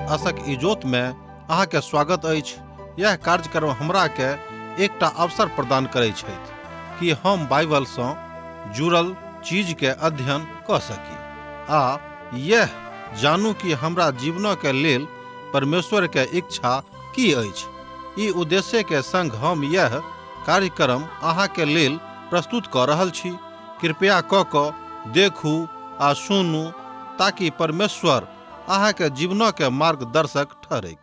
आशक इजोत में अहाँ के स्वागत अछि। यह कार्यक्रम हमरा के एकटा अवसर प्रदान करै छथि कि हम बाइबल सँ जुड़ल चीज के अध्ययन क सकी आ यह जानू कि हमरा जीवन के लेल परमेश्वर के इच्छा की अछि। ई उद्देश्य के संग हम यह कार्यक्रम अहाँ के लेल प्रस्तुत क रहल छी। कृपया क देखू आ सुनू ताकि परमेश्वर अहाँ के जीवन के मार्गदर्शक ठहरे।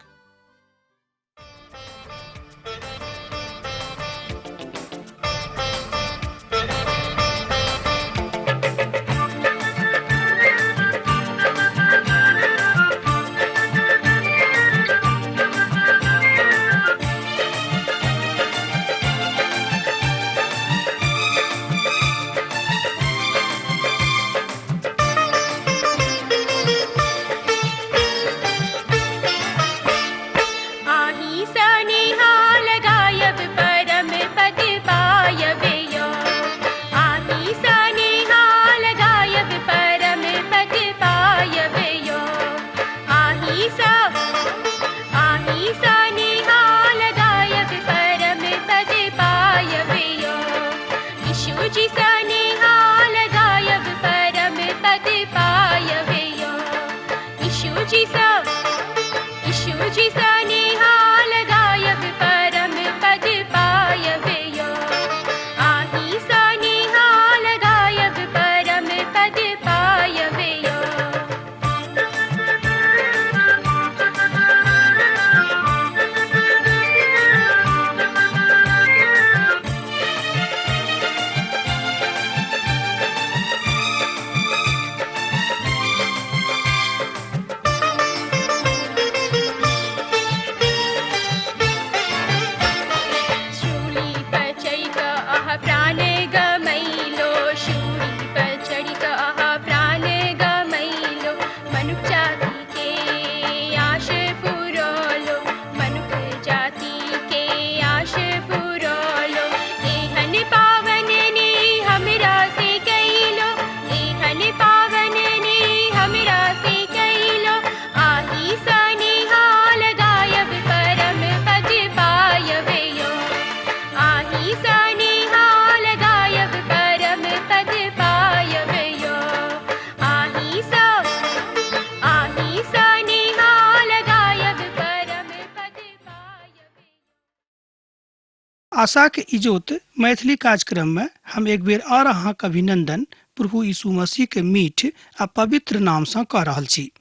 आशा के इजोत मैथिली कार्यक्रम में हम एक बेर और अहाँ के अभिनंदन प्रभु यीशु मसीह के मीठ आ पवित्र नाम से कह रहल छी।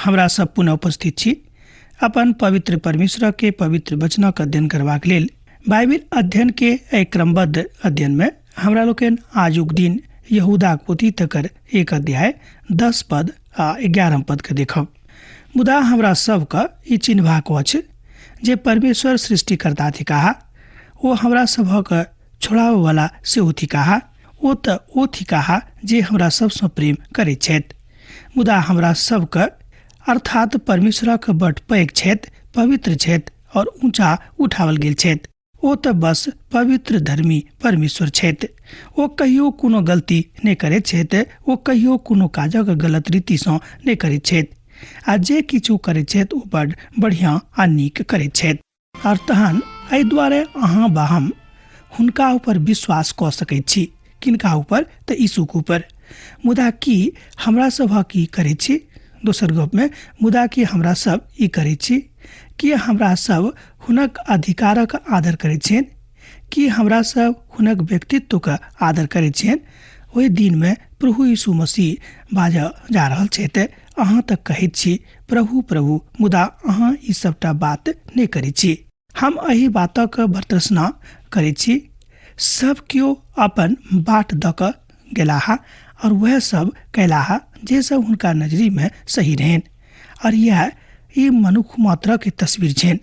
हमरा सब पुनः उपस्थित छी अपन पवित्र परमेश्वर के पवित्र वचन के अध्ययन करबाक लेल। बाइबल अध्ययन के एक क्रमबद्ध अध्ययन में हमरा लोकन आजुक दिन यहूदा पोथी तकर 1 अध्याय 10 पद आ 11 पद के देखब। मुदा हमरा सब का ई चिन्हबाक अछि जे परमेश्वर सृष्टिकर्ता थिकाहा, ओ हमरा सभक छोड़ाव वाला से थिकाहा, ओ त ओ थिकाहा जे हमरा सबसँ प्रेम करैत छथि। मुदा हमरा सबके अर्थात परमेश्वरक बड़ पैघ छथि, पवित्र छथि और ऊंचा उठावल गेल छथि। ओ त बस पवित्र धर्मी परमेश्वर छथि। ओ कहियो कोनो गलती नहि करैत छथि, ओ कहियो कोनो काजक गलत रीतिसँ नहि करैत छथि। आ जे किछु करैत छथि ओ बड़ बढ़िया आ नीक करैत छथि। और तहन एहि दुआरे अहाँ बा हम हुनका ऊपर विश्वास क सकैत छी। किनका ऊपर? त यीशुक ऊपर। मुदा की हमरा सब की करैत छी? दोसर गप में मुदा की हमरा सब ई करैत छी कि हमरा सब हुनक अधिकारक आदर करैत छियनि, कि हमरा सब हुनक व्यक्तित्वक आदर करैत छियनि। ओहि दिन में प्रभु यीशु मसीह बाजऽ जा रहल छथि। अहाँ तक कहैत छी प्रभु प्रभु, मुदा अहाँ ई सबटा बात नहि करैत छी। हम एही बातक भर्त्सना करैत छी। सब केओ अपन बाट द क गेलाहा और वह सब कैलाहा जे सब हुनका नजरी में सही रहन। और यह ई मनुख मात्र के तस्वीर छन।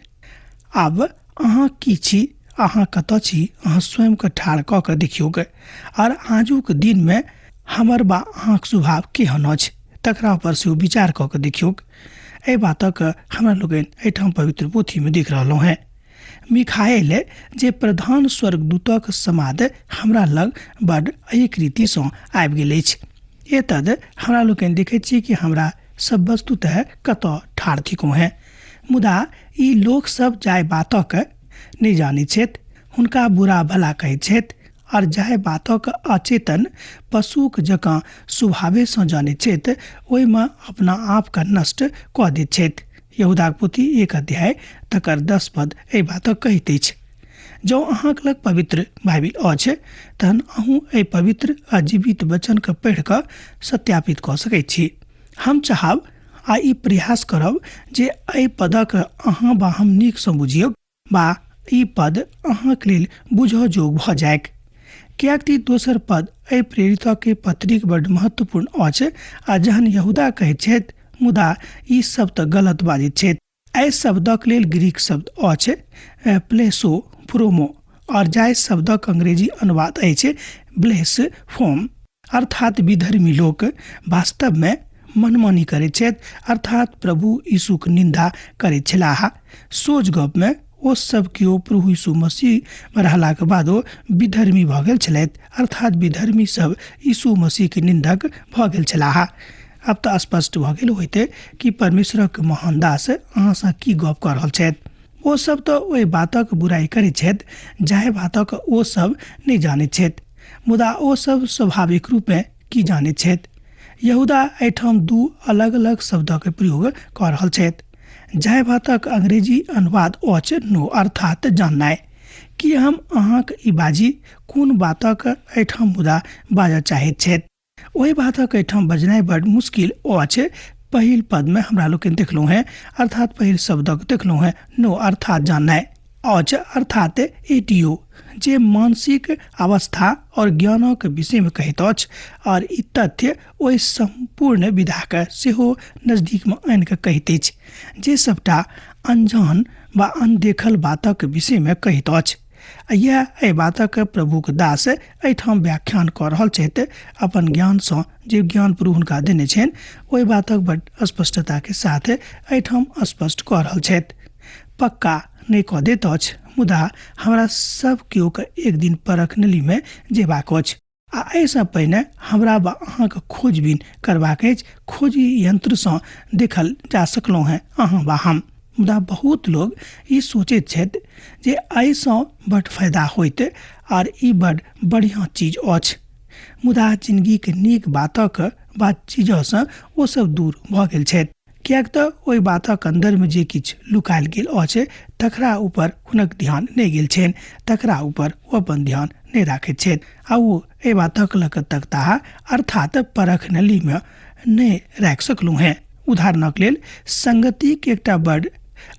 आब अहाँ की छी, अहाँ कतऽ छी, अहाँ स्वयं के ठाढ़ क के देखियोगे। और आजुक दिन में हमर बा अहाँक स्वभाव केहन अछि तकरा पर से विचार क के देखियोग। एहि बातक हमरा लोगन एहिठाम पवित्र पोथी में देख रहलहुँ हैं। मिखाएल जे प्रधान स्वर्गदूतक समाद हमरा लग बड़ एक रीति सँ आबि गेल अछि। एतद हमरा लोकनि देखै छी कि हमरा सब वस्तुतः कतऽ ठाढ़ थिको हैं, मुदा ई लोक सब जाय बातक नहीं जानी छथि, हुनका बुरा भला कहै छथि और जाय बातक अचेतन पशुक जकाँ स्वभावे सँ जानी छथि, ओहिमे अपना आप का नष्ट कऽ दैत छथि। यहूदाक पोथी 1 अध्याय तकर 10 पद एहि बातक कहैत अछि। जँ अहाँक लग पवित्र बाइबिल अछि तहन अहूँ एहि पवित्र आ जीवित वचनके पढ़ि कऽ सत्यापित कऽ सकैत छी। हम चाहब आ ई प्रयास करब जे एहि पदक अहाँ बा हम नीक सँ बुझियौ बा ई पद अहाँक लेल बुझऽ जोग भऽ जायक। कियाक कि दोसर पद एहि प्रेरितके पत्रीक बड्ड महत्वपूर्ण अछि आ जहन यहूदा कहैत छथि मुदा ई सब तऽ गलत बाजैत छथि। एहि शब्दक लेल ग्रीक शब्द अछि प्लेसो फ्रोमो और जाय शब्दक अंग्रेजी अनुवाद अछि ब्लेस फोम, अर्थात विधर्मी लोक वास्तवमे मनमानी करैत छथि, अर्थात प्रभु यीशुक निंदा करैत छलाह। सोझ गपमे ओ सब केओ प्रभु यीशु मसीह रहलाक बादो विधर्मी भऽ गेल छलथि, अर्थात विधर्मी सब यीशु मसीह के निंदक भऽ गेल छलाह। अब तऽ स्पष्ट भऽ गेल होइते कि परमेश्वरक महान दास अहाँसँ की गप कऽ रहल छथि। ओ सब तऽ ओहि बातक बुराई करैत छथि जाहि बातक ओ सब नहि जानैत छथि, मुदा ओ सब स्वाभाविक रूपमे की जानैत छथि। यहूदा एहिठाम 2 अलग अलग शब्दक प्रयोग कऽ रहल छथि। जाहि बातक अंग्रेजी अनुवाद अछि नो, अर्थात जाननाइ। कि हम अहाँक ई बाजी कोन बातक एहिठाम मुदा बाजऽ चाहैत छथि। ओहि बातक एहिठाम बजनाइ बड्ड मुश्किल अछि। पहिल पदमे हमरा लोकनि देखलहुँ हैं, अर्थात पहिल शब्दक देखलहुँ हैं नो, अर्थात जाननाइ अछि, अर्थात एटियो जे मानसिक अवस्था और ज्ञानक विषय में कहैत अछि और ई तथ्य ओहि संपूर्ण विधाके सेहो नजदीकमे आनि कऽ कहैत अछि जे सबटा अनजान वा अनदेखल बातक विषय में कहैत अछि। यह एहि बातक प्रभुक दास एहिठाम व्याख्यान कऽ रहल छथि। अपन ज्ञानसँ जे ज्ञान प्रभु हुनका देने छनि ओहि बातक बड्ड स्पष्टता के साथ एहिठाम स्पष्ट कऽ रहल छथि। पक्का नहि कऽ दैत अछि, मुदा हमरा सब केओ के एक दिन परख नलीमे जेबाक अछि आ एहिसँ पहिने हमरा वा अहाँके खोजबीन करबाक अछि। खोजी यंत्रसँ देखल जा सकलहुँ हैं अहाँ वा हम, मुदा बहुत लोग ई सोचैत छथि जे एहिसँ बड्ड फायदा होइत और ई बड्ड बढ़िया चीज अछि, मुदा जिंदगीके नीक बातक वा चीजसँ ओ सब दूर भऽ गेल छथि। कियाक तऽ ओहि बातक अंदरमे जे किछु लुकायल गेल अछि तकरा ऊपर हुनक ध्यान नहि गेल छनि, तकरा ऊपर ओ अपन ध्यान नहि राखैत छथि आ ओ एहि बातक लऽ कऽ तकताह, अर्थात परख नलीमे नहि राखि सकलहुँ हैं। उदाहरणक लेल संगीतक एकटा बड्ड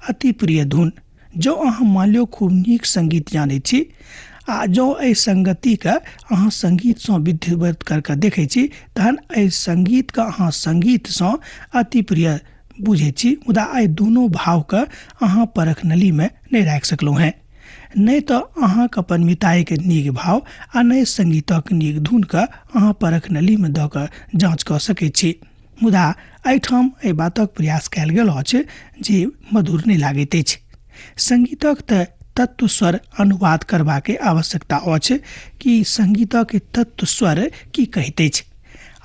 अति प्रिय धुन। जँ अहाँ मान लियौ खूब नीक संगीत जानैत छी आ जँ एहि संगतिके अहाँ संगीतसँ विधिवत कऽ देखै छी तहन एहि संगीतके अहाँ संगीतसँ अति प्रिय बुझैत छी, मुदा एहि दुनू भावके अहाँ परख नलीमे नहि राखि सकलहुँ हैं। नहि तऽ अहाँके अपन मिताइके नीक भाव आ नहि संगीतक नीक धुनके अहाँ परख नलीमे दऽ कऽ जाँच कऽ सकैत छी, मुदा एहिठाम एहि बातक प्रयास कयल गेल अछि जे मधुर नहि लागैत अछि। संगीतक तऽ तत्व स्वर अनुवाद करबाके आवश्यकता अछि कि संगीतक तत्व स्वर की कहैत अछि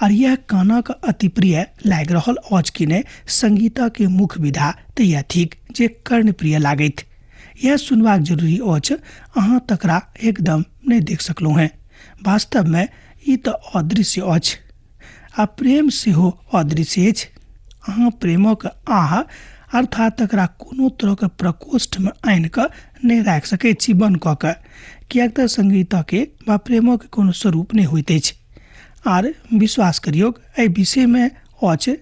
और यह कानक अति प्रिय लागि रहल अछि कि नहि। संगीतक मुख्य विधा तऽ यह थिक जे कर्ण प्रिय लागैत, यह सुनबाक जरूरी अछि, अहाँ तकरा एकदम नहि देख सकलहुँ हैं। वास्तवमे ई तऽ अदृश्य अछि आ प्रेम सेहो अदृश्य अछि। अहाँ प्रेमक आह अर्थात तकरा कोनो तरहके प्रकोष्ठमे आनि कऽ नहि राखि सकैत छी बंद कऽ कऽ, कियाक तऽ संगीतके वा प्रेमक कोनो स्वरूप नहि होइत अछि। आर विश्वास करियौ एहि विषयमे अछि,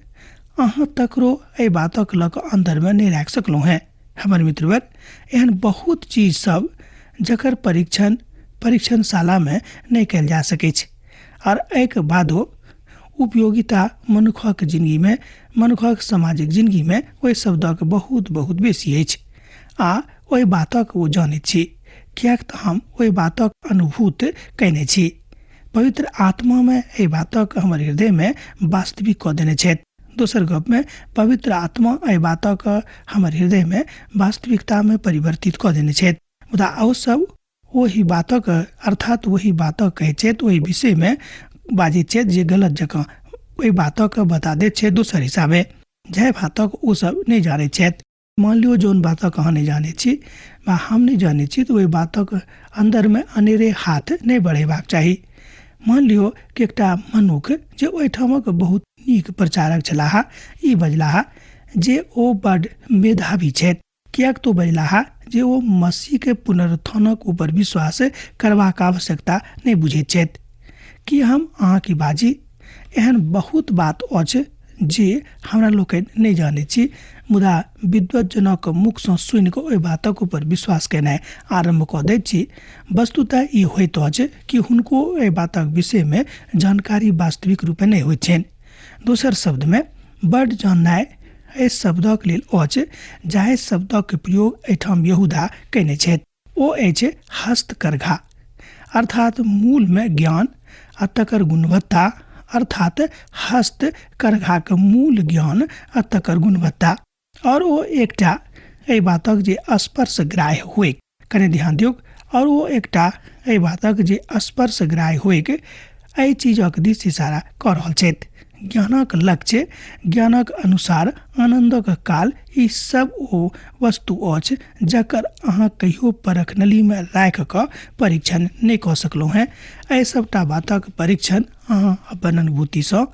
अहाँ तकरो एहि बातक लऽ कऽ अन्दरमे नहि राखि सकलहुँ हैं। हमर मित्रवर, एहन बहुत चीज सब जकर परीक्षणशालामे नहि कयल जा सकैत छै और एहिके बादो उपयोगिता मनुखक जिंदगीमे, मनुखक सामाजिक जिंदगीमे ओहि शब्दक बहुत बहुत बेसी अछि आ ओहि बातक ओ जानैत छी, कियाक तऽ हम ओहि बातक अनुभूत कयने छी। पवित्र आत्मामे एहि बातक हमर हृदयमे वास्तविक कऽ देने छथि। दोसर गपमे पवित्र आत्मा एहि बातक हमर हृदयमे वास्तविकतामे परिवर्तित कऽ देने छथि, मुदा ओ सब वही बातक अर्थात वही बातक कहैत छथि, ओहि विषयमे बाजैत छथि जे गलत जकाँ ओहि बातक बता दै छै दोसर हिसाबे जे बातक ओ सब नहीं जाने छथि। मान लियो जोन बातक अहाँ नहीं जाने छी वा हम नहीं जाने छी तो ओहि बातक अंदर में अनेरे हाथ नहीं बढ़ेबाक चाही। मान लियो कि एकटा मनुख जे ओहिठामक बहुत नीक प्रचारक छलाह ई बजलाह जे ओ बड मेधावी छथि, कियाक तो बजलाह जे ओ मसीह के पुनरुत्थानक ऊपर विश्वास करबाक आवश्यकता नहीं बुझैत छथि। कि हम अहाँ की बाजी एहन बहुत बात अछि जे हमरा लोकनि नहीं जाने छी, मुदा विद्वत जनक मुख से सुनि कऽ ओहि बातक ऊपर विश्वास केनाइ आरंभ कऽ दैत छी। वस्तुतः ई होइत अछि कि हुनको एहि बातक विषय में जानकारी वास्तविक रूपे नहीं होइत छनि। दोसर शब्द में बड जाननाइ एहि शब्दक लेल अछि जाहि शब्दक प्रयोग एहिठाम यहूदा कयने छथि, ओ अछि हस्तकरघा, अर्थात मूल में ज्ञान आ तकर गुणवत्ता, अर्थात हस्तकरघा के मूल ज्ञान आ तकर गुणवत्ता। और वो एकटा एहि बातक जे स्पर्श ग्राह्य हुए, कने ध्यान दियौ, और वो एकटा एहि बातक जे स्पर्श ग्राह्य हुए एहि चीजक दिस इशारा कऽ रहल छथि। ज्ञानक लक्ष्य, ज्ञानक अनुसार आनंदक काल ई सब ओ वस्तु अछि जकर अहाँ कहियो परख नली में राख कऽ परीक्षण नहीं कऽ सकलहुँ हैं। एहि सबटा बातक परीक्षण अहाँ अपन अनुभूति सँ,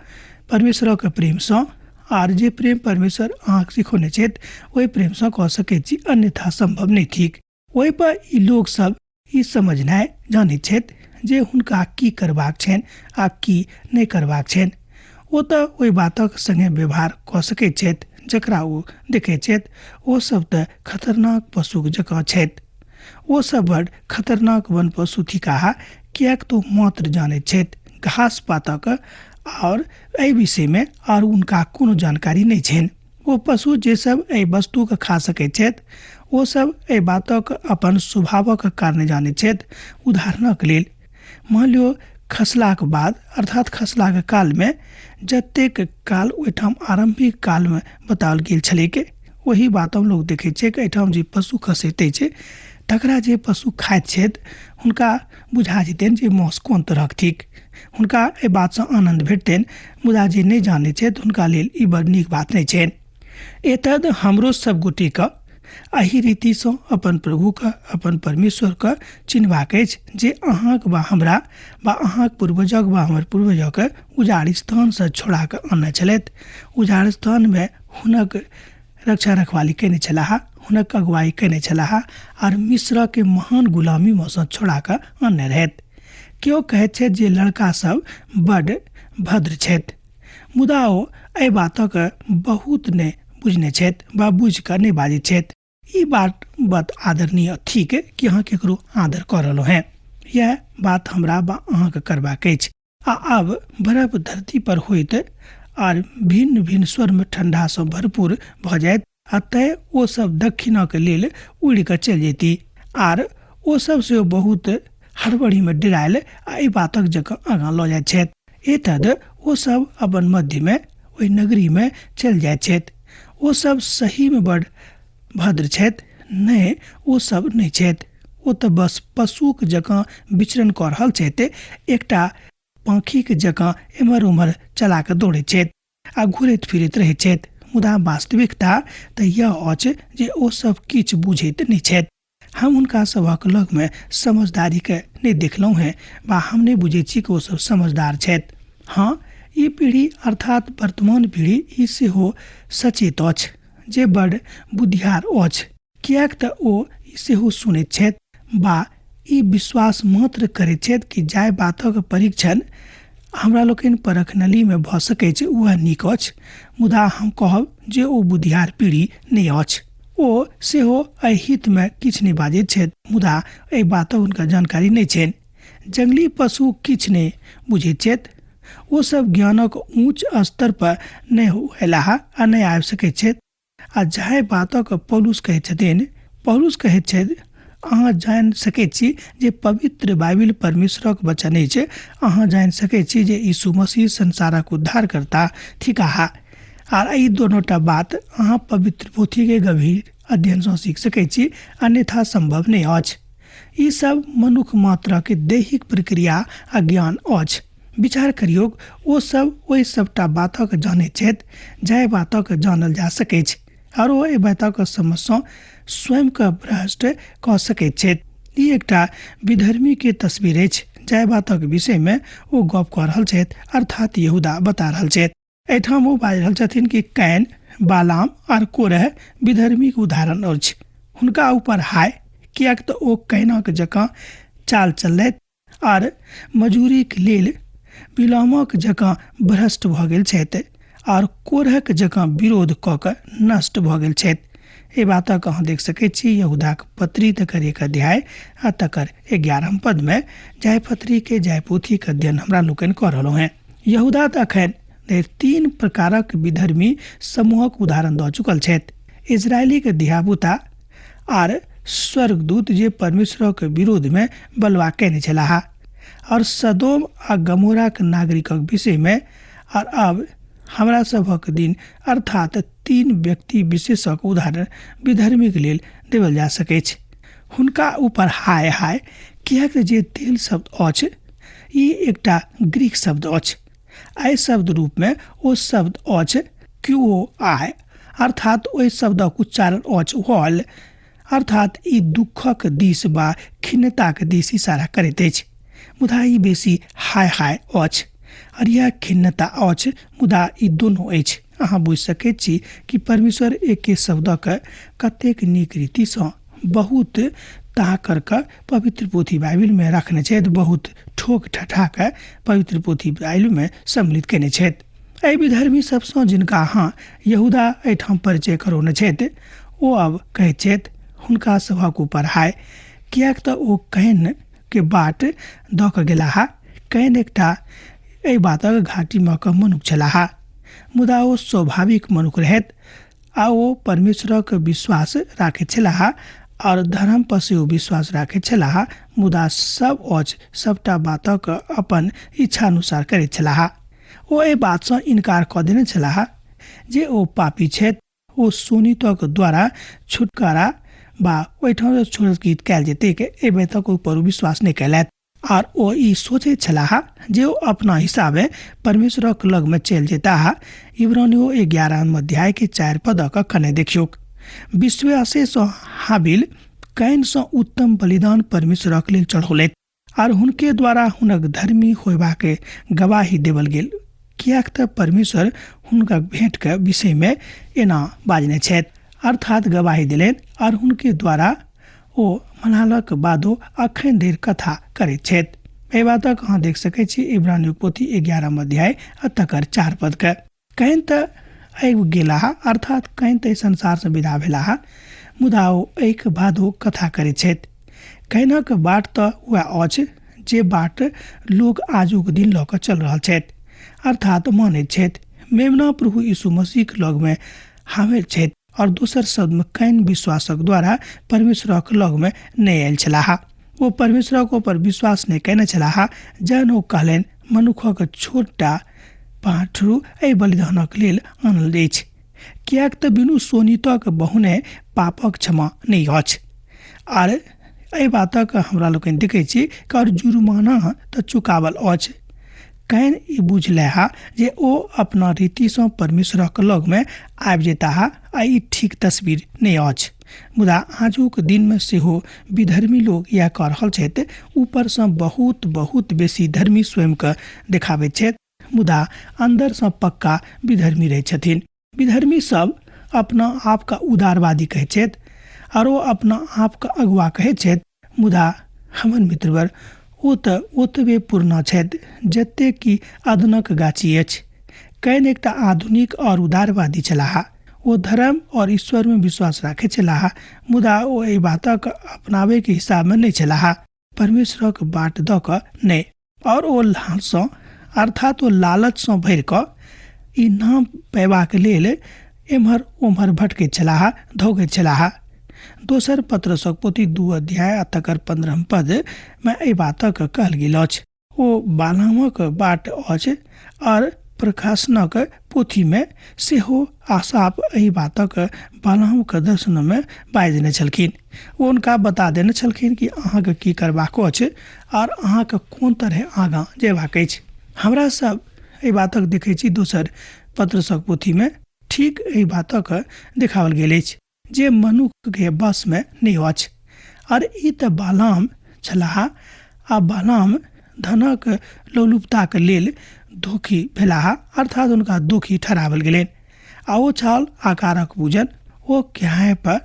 परमेश्वरक प्रेम सँ, आर जे प्रेम परमेश्वर अहाँ सिखौने छथि ओहि प्रेम सँ कऽ सकैत छी, अन्यथा संभव नहीं थिक। ओहि पर ई लोग सब ई समझनाइ जानैत छथि जे हुनका की करबाक छनि आ की नहीं करबाक छनि। ओ तऽ ओहि बातक संगे व्यवहार कऽ सकैत छथि जकरा ओ देखैत छथि। ओ सब तऽ खतरनाक पशुक जकाँ छथि। ओ सब बड़ खतरनाक वन पशु थिकाह, कियाक तो मात्र जानैत छथि घास पातक और एहि विषय में और उनका कोनो जानकारी नहीं छनि। ओ पशु जे सब एहि वस्तु के खा सकैत छथि ओ सब एहि बातक अपन स्वभावक कारणे जानैत छथि। उदाहरणक लेल मान लियो खसलाक बाद अर्थात खसलाक काल में जतेक काल ओहिठाम आरंभिक काल में बताओल गेल छलै वही बात हम लोग देखै छियै कि एहिठाम जे पशु खसैते छै तकरा जे पशु खाइत छथि हुनका बुझा जेतनि जे मौस कोन तरहक थिक, हुनका एहि बात से आनंद भेटतनि, मुदा जे नहीं जानै छथि हुनका लेल ई बड़ नीक बात नहीं छनि। एतद हमरो सब गोटे के एही रीति सँ अपन प्रभु के, अपन परमेश्वर के चिन्हबाक अछि जे अहाँक वा हमरा वा अहाँक पूर्वजक वा हमर पूर्वजक उजाड़ स्थान से छोड़ा कऽ आनने छलथि। उजाड़ स्थान में हुनक रक्षा रखवाली कयने छलाह, हुनक अगुवाई कयने छलाह और मिस्र के महान गुलामी में सँ छोड़ा कऽ आनने रहथि। केओ कहैत छथि जे लड़का सब बड भद्र छथि, मुदा ओ एहि बातक बहुत ने बुझने छथि वा बुझ कऽ नहीं बाजैत छथि। ई बात बड़ आदरणीय थिक कि अहाँ केकरो आदर कऽ रहलहुँ हैं। यह बात हमरा वा अहाँके करबाक अछि। आ आब बर्फ धरती पर होइत और भिन्न भिन्न स्वर में ठंडा से भरपूर भऽ जाइत, आ तय ओ सब दक्षिणा के लेल उड़ि कऽ चलि जेती, आर ओ सब से बहुत हड़बड़ी में डेरायल आ एहि बातक जकाँ आगाँ लऽ जाइत छथि। एतद ओ सब अपन मध्य में ओहि नगरी में चलि जाइत छथि। ओ सब सही में बड़ भद्र छथि, नहीं ओ सब नहीं छथि। ओ तऽ बस पशुक जकाँ विचरण कऽ रहल छथि, एकटा पाखीक जकाँ एम्हर उम्हर चला कऽ दौड़ैत छथि आ घुरैत फिरैत रहैत छथि। मुदा वास्तविकता तऽ यह अछि जे ओ सब किछु बुझैत नहीं छथि। हम हुनका सभक लग में समझदारी के नहीं देखलहुँ हैं वा हम नहीं बुझैत छी कि ओ सब समझदार छथि। हाँ, ई पीढ़ी अर्थात वर्तमान पीढ़ी ई सेहो सचेत अछि जे बड़ बुद्धियार अछि, कियाक तऽ ओ ई सेहो सुनैत छथि वा ई विश्वास मात्र करैत छथि कि जाहि बातक परीक्षण हमरा लोकनि परख नली में भऽ सकैत छै वह नीक अछि। मुदा हम कहब जे ओ बुद्धियार पीढ़ी नहीं अछि। ओ सेहो एहि हित में किछु नहीं बाजैत छथि, मुदा एहि बातक हुनका जानकारी नहीं छनि। जंगली पशु किछु नहीं बुझैत छथि, ओ सब ज्ञानक ऊंच स्तर पर नहीं अयलाह आ नहीं आबि सकैत छथि। आ जाहि बातक पौलुस कहैत छथिन, पौलुस कहैत छथि अहाँ जानि सकैत छी जे पवित्र बाइबिल परमेश्वरक वचन अछि। अहाँ जानि सकैत छी जे यीशु मसीह संसारक उद्धारकर्ता थिकाह। आर ई दोनोटा बात अहाँ पवित्र पोथी के गंभीर अध्ययन सँ सीख सकैत छी, अन्यथा संभव नहीं अछि। ई सब मनुष्य मात्र के दैहिक प्रक्रिया आ ज्ञान अछि। विचार करियो ओ सब ओहि सबटा बातक जाने छथि जाहि बातक जानल जा सकैत छै और ओहि बातक समझ स्वयं के भ्रष्ट कऽ सकैत छथि। ई एकटा विधर्मी के तस्वीर अछि जाहि बातक विषय में ओ गप कऽ रहल छथि, अर्थात यहूदा बता रहल छथि। एठाम ओ बाजि रहल छथिन कि कैन, बालाम और कोरह विधर्मी के उदाहरण अछि। हुनका ऊपर हाय, कियाक तऽ ओ कैनक जकाँ चाल चलैत और मजूरी के लेल बिलामक जकाँ भ्रष्ट भऽ गेल छथि और कोरहक जकाँ विरोध कऽ कऽ नष्ट भऽ गेल छथि। ए बातक अहाँ देख सकैत छी यहूदाक पत्री तकर 1 अध्याय आ तकर 11 पद में जाय पत्री के जाय पोथी के अध्ययन हमरा लोकनि कऽ रहलहुँ हैं। यहूदा तऽ अखन 3 प्रकारक विधर्मी समूहक उदाहरण दऽ चुकल छथि। इजरायली के धियापुता और स्वर्गदूत जे परमेश्वर के विरोध में बलवा केने छलाह और सदोम आ गमोरा के नागरिकक विषय में। और अब हमरा सभक दिन अर्थात 3 व्यक्ति विशेषक उदाहरण विधर्मी के लेल देवल जा सकै छै। हुनका ऊपर हाय हाय, कियाक जे तेल शब्द अछि ई एकटा ग्रीक शब्द अछि। आई शब्द रूप में ओ शब्द अछि क्यूओआई, अर्थात ओहि शब्दक उच्चारण अछि हॉल, अर्थात ई दुखक दिस वा खिन्नताक दिस इशारा करैत अछि। मुदा ई बेसी हाय हाय अछि और यह खिन्नता अछि, मुदा ई दुनू अछि। अहाँ बुझि सकैत छी कि परमेश्वर एके शब्दक कतेक नीक रीति सँ बहुत ताकर के पवित्र पोथी बाइबल में रखने छथि, बहुत ठोक ठठा के पवित्र पोथी बाइबल में सम्मिलित केने छथि। एहि विधर्मी सबसँ जिनका अहाँ यहूदा एहिठाम परिचय करौने छथि, ओ अब कहैत छथि हुनका सभक ऊपर हाय, कियाक तऽ ओ कैन के बाट दऽ कऽ गेलाह। कैन एकटा एहि बातक घाटी में के मनुख छलाह, मुदा ओ स्वाभाविक मनुख रहैत आ ओ परमेश्वरक विश्वास राखैत छलाह और धर्म पर सेहो विश्वास राखैत छलाह, मुदा सब अछि सबटा बातक अपन इच्छा अनुसार करैत छलाह। ओ एहि बात सँ इनकार कऽ देने छलाह जे ओ पापी छथि। ओ सुनीतक द्वारा छुटकारा बा ओहिठाम छोड़ित कयल जेतै के एहि बातक ऊपर विश्वास नहि कयलथि और ओ ई सोचैत छलाह जे ओ अपना हिसाबे परमेश्वरक लग में चलि जेताह। इब्रानियों 11 अध्याय के 4 पदक कने देखियौ। विश्वासे सँ हाबिल कैन सँ उत्तम बलिदान परमेश्वरक लेल चढ़ौलथि और हुनके द्वारा हुनक धर्मी होयबाक गवाही देवल गेल, कियाक तऽ परमेश्वर हुनका भेंट के विषय में एना बाजने छथि, अर्थात गवाही दिलेन और हुनके द्वारा ओ मनालक बादो अखन देर कथा करैत छथि। एहि बातक अहाँ देख सकैत छी इब्रानियों पोथी 11 अध्याय आ तकर 4 पद के। कैन तऽ आबि गेलाह, अर्थात कैन तऽ संसार से विदा भेलाह, मुदा ओ एहिक बादो कथा करैत छथि। कैनक बाट तऽ वएह अछि जे बाट लोग आजुक दिन लऽ कऽ चल रहल छथि, अर्थात मानैत छथि मेमना प्रभु यीशु मसीह के लग में हामिल छथि और दोसर शब्द में कैन विश्वासक द्वारा परमेश्वरक लग में नहीं आयल छलाह। वो परमेश्वरक ऊपर विश्वास नहीं कयने छलाह, जहन ओ कहलनि मनुखक छोटा पाठरू एहि बलिदानक लेल आनल अछि, कियाक तऽ बिनु सोनीतक बहुने पापक क्षमा नहीं अछि। और एहि बातक हमरा लोकनि देखै छी कि जुर्माना तऽ चुकावल अछि। कैन ई बुझलाह जे ओ अपना रीति सँ परमेश्वरक लग में आबि जेताह आ ई ठीक तस्वीर नहीं अछि। मुदा आजुक दिन में सेहो विधर्मी लोग यह कऽ रहल छथि। ऊपर सँ बहुत बहुत बेसी धर्मी स्वयं के देखाबैत छथि, मुदा अंदर सँ पक्का विधर्मी रहै छथिन। विधर्मी सब अपना आप का उदारवादी कहैत छथि और ओ अपना आप का अगुआ कहैत छथि, मुदा हमर मित्रवर ओ तऽ ओतबे पूर्ण छथि जते कि अदनक गाछी अछि। कैन एकटा आधुनिक और उदारवादी छलाह। ओ धर्म और ईश्वर में विश्वास राखैत छलाह, मुदा ओ एहि बातक अपनावे के हिसाब में नहीं छलाह, परमेश्वरक बाट दऽ कऽ नहीं। और ओ लालसँ अर्थात ओ लालच सँ भरि कऽ ई नाम पयबाक लेल एम्हर ओम्हर भटकैत छलाह, धौगैत छलाह। दोसर पत्रसक पोथी 2 अध्याय आ तकर 15 पद में एहि बातक कहल गेल अछि। ओ बालामक बाट अछि और प्रकाशनक पोथी में सेहो आसाप एहि बातक बालामक दर्शन में बाजि देने छलखिन। ओ उनका बता देने छलखिन कि अहाँके की करबाक अछि और अहाँके कोन तरह आगाँ जेबाक अछि। हमरा सब एहि बातक देखै छी दोसर पत्रसक पोथी में ठीक एहि बातक देखावल गेल अछि जे मनुष्य के बस में नहीं अछि। और ई तऽ बालाम छलाह आ बालाम धनक लोलुपताक लेल दोषी भेलाह, अर्थात हुनका दोषी ठहरावल गेलनि। आ ओ छल आकारक पूजन। ओ किराया पर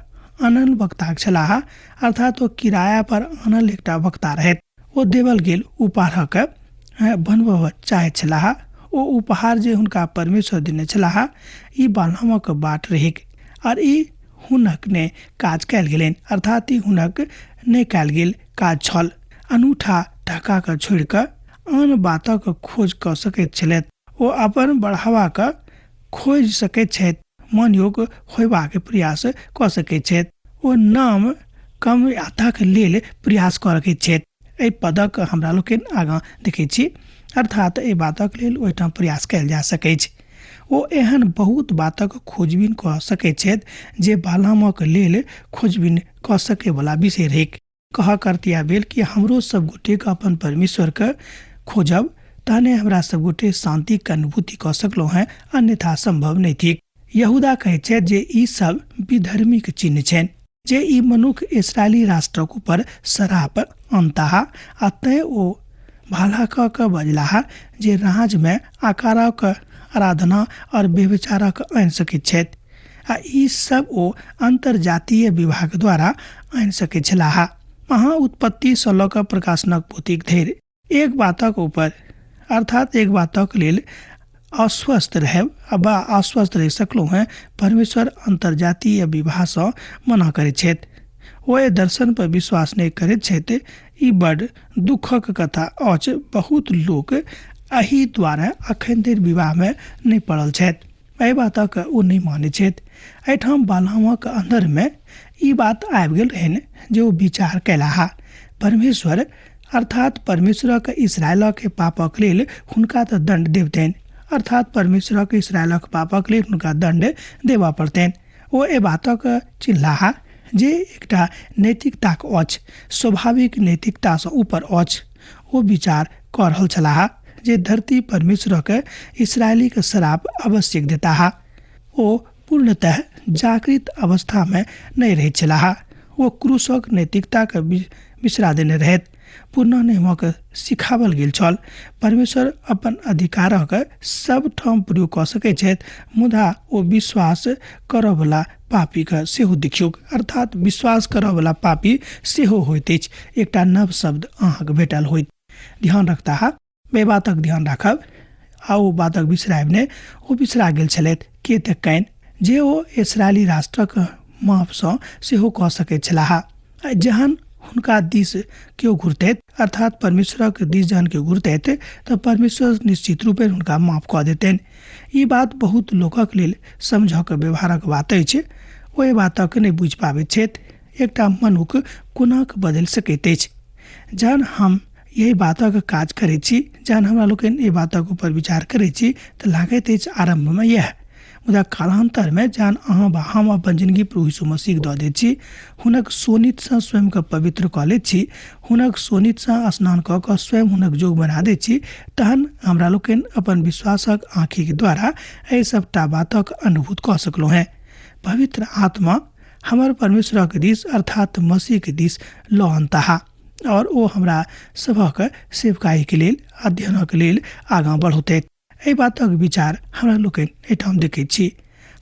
आनल वक्ताक छलाह, अर्थात ओ किराया पर आनल एकटा वक्ता रहैत। ओ देवल गेल उपहारक बनबय चाहैत छलाह। ओ उपहार जे हुनका परमेश्वर देने छलाह ई बालामक बाट रहिक और ई हुनक ने काज कयल गेलनि, अर्थात ई हुनक ने कयल गेल काज छल। अनूठा ढका के छोड़ कऽ आन बातक खोज कऽ सकैत छलथि। ओ अपन बढ़ावा के खोज सकैत छथि, मन योग्य होयबाक प्रयास कऽ सकैत छथि। ओ नाम कमयाताक लेल प्रयास करैत छथि। एहि पदक हमरा लोकनि आगाँ देखै छी, अर्थात एहि बातक लेल ओहिठाम प्रयास कयल जा सकैत छै। ओ एहन बहुत बातक खोजबीन कऽ सकैत छथि जे बालामक लेल खोजबीन कऽ सकै वाला विषय रहैक। कह करतिया बेल कि हमरो सब गोटे के अपन परमेश्वर के खोजब, तहने हमरा सब गोटे शांति के अनुभूति कऽ सकलहुँ हैं, अन्यथा संभव नहीं थिक। यहूदा कहै छै जे ई सब विधर्मीक चिन्ह छनि, जे ई मनुष्य इस्राएली राष्ट्रक ऊपर शराप अनताह। आ तैं ओ भाला कऽ के बजलाह जे राज में आकारक आराधना और व्यभिचारक आनि सकैत छथि। आ ई सब ओ अंतरजातीय विवाह द्वारा आनि सकैत छलाह। अहाँ उत्पत्ति सँ लऽ कऽ प्रकाशनक पोथीक धरि एक बातक ऊपर, अर्थात एक बातक लेल अस्वस्थ रहब वा अस्वस्थ रहि सकलहुँ हैं, परमेश्वर अंतरजातीय विवाह सँ मना करैत छथि। ओ ए दर्शन पर विश्वास नहीं करैत छथि। ई बड़ दुखक कथा अछि। बहुत लोक एहि द्वारा अखन धरि विवाह में नहीं पड़ल छथि। एहि बातक ओ नहीं मानै छथि। एहिठाम बालामक अंदर में ई बात आबि गेल रहनि जे ओ विचार कयलाह। परमेश्वर अर्थात परमेश्वरक इस्राएलक पापक लेल हुनका तऽ दंड देवतनि, अर्थात परमेश्वरक इस्राएलक पापक लेल हुनका दंड देबऽ पड़तनि। ओ ए बातक चिन्हलाह जे एकटा नैतिकताक अछि, स्वाभाविक नैतिकता सँ ऊपर अछि। ओ विचार कऽ रहल छलाह जे धरती परमेश्वरक इस्राएली के श्राप आवश्यक देताह। ओ पूर्णतः जागृत अवस्था में नहीं रहैत छलाह। ओ क्रूसक नैतिकता के बिसरा देने रहैत। पुनः नियमक सिखावल गेल छल। परमेश्वर अपन अधिकारक सब ठाम प्रयोग कऽ सकैत छथि, मुदा ओ विश्वास करऽ वाला पापी के सेहो देखियौक, अर्थात विश्वास करऽ वाला पापी सेहो होइत अछि। एकटा नव शब्द अहाँके भेटल होइत। ध्यान रखता बे बातक ध्यान राखब आ ओ बातक बिसरायब ने। ओ बिसरा गेल छलथि के तऽ कैन जे ओ इस्राएली राष्ट्रक माप सँ सेहो कऽ सकैत छलाह। जहन हुनका दिस केओ घुरतैत, अर्थात परमेश्वरक दिस जहन केओ घुरतैत तऽ परमेश्वर निश्चित रूपे हुनका माफ कऽ देतनि। ई बात बहुत लोकक लेल समझक व्यवहारक बात अछि। ओ एहि बातक नहि बुझि पाबैत छथि। एकटा मनुष्य कोना बदलि सकैत अछि। जहन हम यही बातक काज करैत छी, जहन हमरा लोकनि एहि बातक ऊपर विचार करैत छी तऽ लागैत अछि आरंभ में यह, मुदा कालांतर में जहन अहाँ वा हम अपन जिंदगी प्रभु यीशु मसीह दऽ दैत छी, हुनक सोनित सँ स्वयं के पवित्र कऽ लैत छी, हुनक सोनित सँ स्नान कऽ कऽ स्वयं हुनक जोग बना दैत छी, तहन हमरा लोकनि अपन विश्वासक आँखि के द्वारा एहि सबटा बातक अनुभूत कऽ सकलहुँ हैं। पवित्र आत्मा हमर परमेश्वरक दिस अर्थात मसीह के दिस लऽ अनताह और ओ हमरा सभक सेवकाई के लेल, अध्ययनक लेल आगाँ बढ़ौतैत। एहि बातक विचार हमरा लोकनि एहिठाम देखैत छी।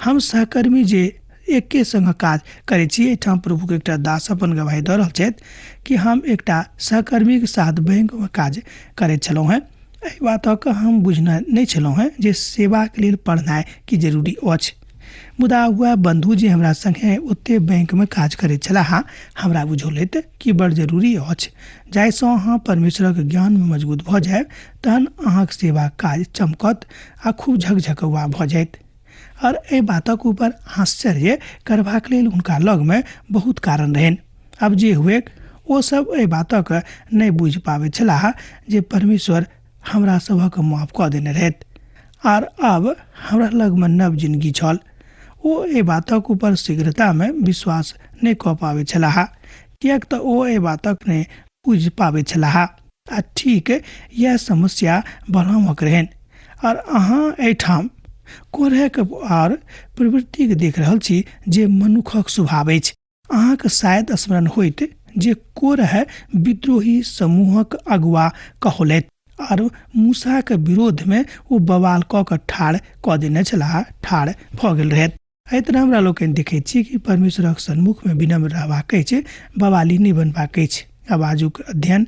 हम सहकर्मी जे एके संग काज करैत छी, एहिठाम प्रभु के एकटा दास अपन गवाही दऽ रहल छथि कि हम एकटा सहकर्मी के साथ बैंक में काज करैत छलहुँ हैं। एहि बातक हम बुझने नहीं छलहुँ हैं जे सेवा के लेल पढ़नाइ की जरूरी अछि, मुदा वह बंधु जे हमरा संगे ओते बैंक में काज करैत छलाह, हमरा बुझौलथि कि बड़ जरूरी अछि। जाहिसँ अहाँ परमेश्वरक ज्ञान में मजबूत भऽ जायब, तहन अहाँक सेवा काज चमकत आ खूब झकझकौआ भऽ जायत। और एहि बातक ऊपर आश्चर्य करबाक लेल हुनका लग में बहुत कारण रहनि। अब जे हुए ओ सब एहि बातक नहीं बुझि पाबैत छलाह जे परमेश्वर हमरा सभक माफ कऽ देने रहथि और अब हमरा लग में नव जिंदगी छल। ओ एहि बातक ऊपर शीघ्रता में विश्वास नहीं कऽ पाबैत छलाह, किएक तऽ ओ एहि बातक नहीं बुझि पाबैत छलाह। आ ठीक यह समस्या बढ़ावक रहन और अहाँ एहिठाम कोरहक और प्रवृत्ति के देख रहल छी जे मनुखक स्वभाव अछि। अहाँके शायद स्मरण होइत जे कोरह विद्रोही समूहक अगुवा कहलैत और मूसा के विरोध में वो बवाल क ठाड़ क देने छलाह, ठाड़ भ गेल रहैत। एहि तरह हमरा लोकनि देखै छी कि परमेश्वरक सन्मुख में विनम्र रहबाक अछि, बवाली नहि बनबाक अछि। अब आजुक अध्ययन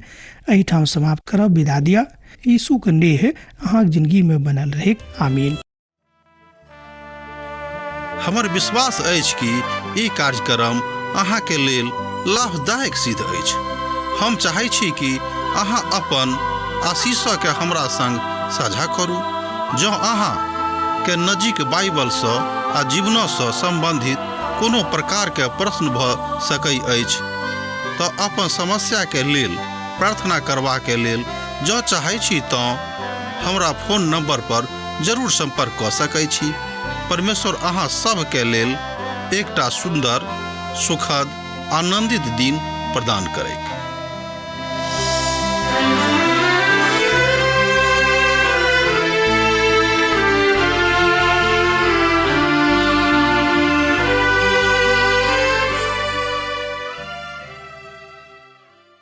एहिठाम समाप्त करब, विदा दिअ। यीशु के नेह अहाँक जिंदगी में बनल रहे। आमीन। हमर विश्वास अछि कि ई कार्यक्रम अहाँके लेल लाभदायक सिद्ध अछि। हम चाहै छी कि अहाँ अपन आशीषके हमरा संग साझा करू। जँ अहाँ के नजीक बाइबलसँ आ जीवनसँ सम्बन्धित कोनो प्रकारके प्रश्न भऽ सकै अछि तऽ अपन समस्याके लेल प्रार्थना करबाके लेल जँ चाहै छी तऽ हमरा फोन नंबर पर जरूर संपर्क कऽ सकै छी। परमेश्वर अहाँ सबके लेल एकटा सुन्दर, सुखद, आनन्दित दिन प्रदान करैक।